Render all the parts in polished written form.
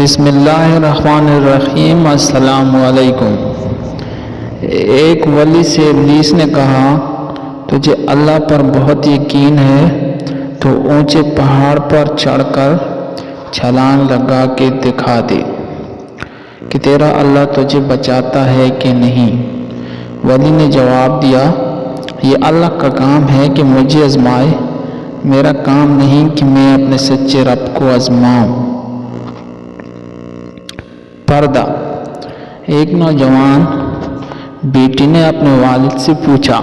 بسم اللہ الرحمن الرحیم۔ السلام علیکم۔ ایک ولی سے ابلیس نے کہا، تجھے اللہ پر بہت یقین ہے تو اونچے پہاڑ پر چڑھ کر چھلانگ لگا کے دکھا دے کہ تیرا اللہ تجھے بچاتا ہے کہ نہیں۔ ولی نے جواب دیا، یہ اللہ کا کام ہے کہ مجھے آزمائے، میرا کام نہیں کہ میں اپنے سچے رب کو آزماؤں۔ پردہ۔ ایک نوجوان بیٹی نے اپنے والد سے پوچھا،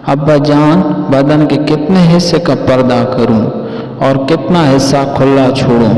ابا جان، بدن کے کتنے حصے کا پردہ کروں اور کتنا حصہ کھلا چھوڑوں؟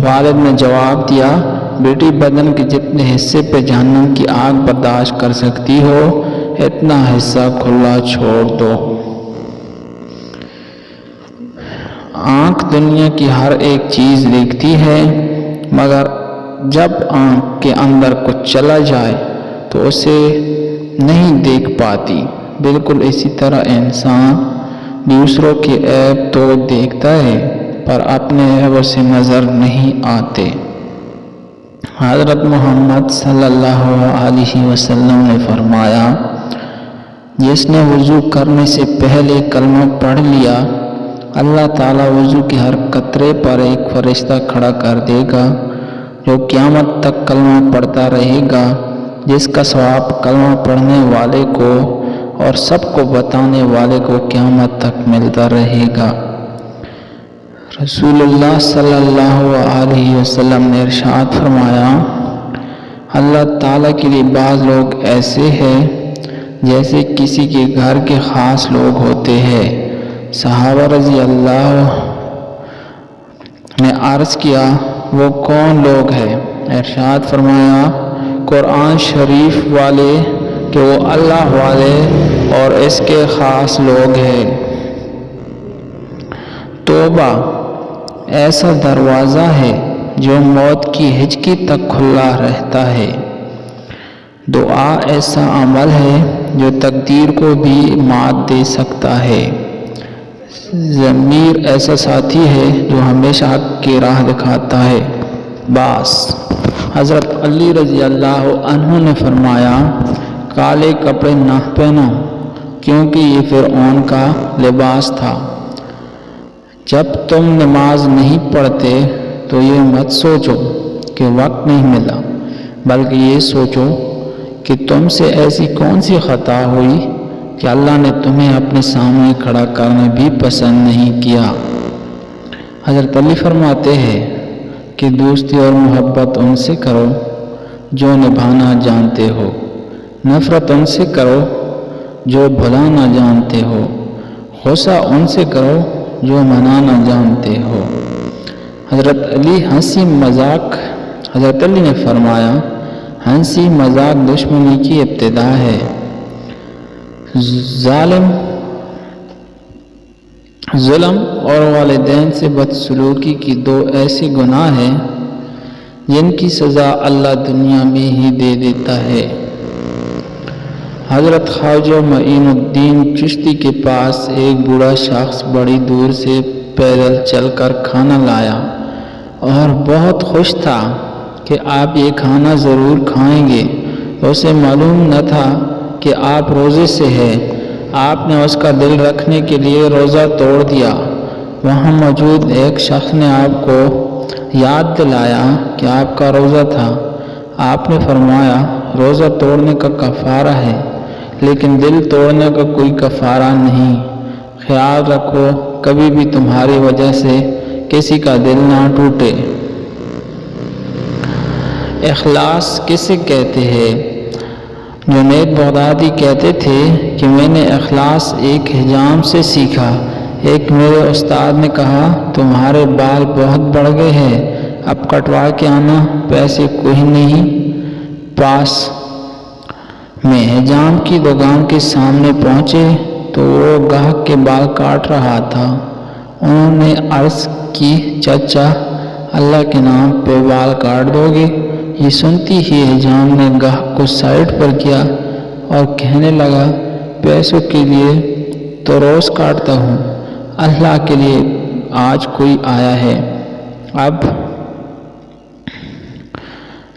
والد نے جواب دیا، بیٹی، بدن کے جتنے حصے پہ جہنم کی آگ برداشت کر سکتی ہو اتنا حصہ کھلا چھوڑ دو۔ آنکھ دنیا کی ہر ایک چیز دیکھتی ہے، مگر جب آنکھ کے اندر کچھ چلا جائے تو اسے نہیں دیکھ پاتی۔ بالکل اسی طرح انسان دوسروں کے عیب تو دیکھتا ہے پر اپنے عیبوں سے نظر نہیں آتے۔ حضرت محمد صلی اللہ علیہ وسلم نے فرمایا، جس نے وضو کرنے سے پہلے کلمہ پڑھ لیا، اللہ تعالیٰ وضو کے ہر قطرے پر ایک فرشتہ کھڑا کر دے گا جو قیامت تک کلمہ پڑھتا رہے گا، جس کا ثواب کلمہ پڑھنے والے کو اور سب کو بتانے والے کو قیامت تک ملتا رہے گا۔ رسول اللہ صلی اللہ علیہ وسلم نے ارشاد فرمایا، اللہ تعالیٰ کے لیے بعض لوگ ایسے ہیں جیسے کسی کے گھر کے خاص لوگ ہوتے ہیں۔ صحابہ رضی اللہ نے عرض کیا، وہ کون لوگ ہیں؟ ارشاد فرمایا، قرآن شریف والے کہ وہ اللہ والے اور اس کے خاص لوگ ہیں۔ توبہ ایسا دروازہ ہے جو موت کی ہچکی تک کھلا رہتا ہے۔ دعا ایسا عمل ہے جو تقدیر کو بھی مات دے سکتا ہے۔ ضمیر ایسا ساتھی ہے جو ہمیشہ حق کی راہ دکھاتا ہے۔ باس۔ حضرت علی رضی اللہ عنہ نے فرمایا، کالے کپڑے نہ پہنو کیونکہ یہ فرعون کا لباس تھا۔ جب تم نماز نہیں پڑھتے تو یہ مت سوچو کہ وقت نہیں ملا، بلکہ یہ سوچو کہ تم سے ایسی کون سی خطا ہوئی کہ اللہ نے تمہیں اپنے سامنے کھڑا کرنا بھی پسند نہیں کیا۔ حضرت علی فرماتے ہیں کہ دوستی اور محبت ان سے کرو جو نبھانا جانتے ہو، نفرت ان سے کرو جو بھلانا جانتے ہو، غصہ ان سے کرو جو منانا جانتے ہو۔ حضرت علی نے فرمایا، ہنسی مذاق دشمنی کی ابتدا ہے۔ ظلم اور والدین سے بدسلوکی کی دو ایسے گناہ ہیں جن کی سزا اللہ دنیا میں ہی دے دیتا ہے۔ حضرت خواجہ معین الدین چشتی کے پاس ایک بوڑھا شخص بڑی دور سے پیدل چل کر کھانا لایا اور بہت خوش تھا کہ آپ یہ کھانا ضرور کھائیں گے۔ اسے معلوم نہ تھا کہ آپ روزے سے ہیں۔ آپ نے اس کا دل رکھنے کے لیے روزہ توڑ دیا۔ وہاں موجود ایک شخص نے آپ کو یاد دلایا کہ آپ کا روزہ تھا۔ آپ نے فرمایا، روزہ توڑنے کا کفارہ ہے لیکن دل توڑنے کا کوئی کفارہ نہیں۔ خیال رکھو کبھی بھی تمہاری وجہ سے کسی کا دل نہ ٹوٹے۔ اخلاص کسے کہتے ہیں؟ جنید بغدادی کہتے تھے کہ میں نے اخلاص ایک حجام سے سیکھا۔ ایک میرے استاد نے کہا، تمہارے بال بہت بڑھ گئے ہیں، اب کٹوا کے آنا، پیسے کوئی نہیں پاس۔ میں حجام کی دکان کے سامنے پہنچے تو وہ گاہک کے بال کاٹ رہا تھا۔ انہوں نے عرض کی، چچا اللہ کے نام پہ بال کاٹ دو گے؟ یہ سنتی ہی حجام نے گاہک کو سائڈ پر کیا اور کہنے لگا، پیسوں کے لیے تو روز کاٹتا ہوں، اللہ کے لیے آج کوئی آیا ہے۔ اب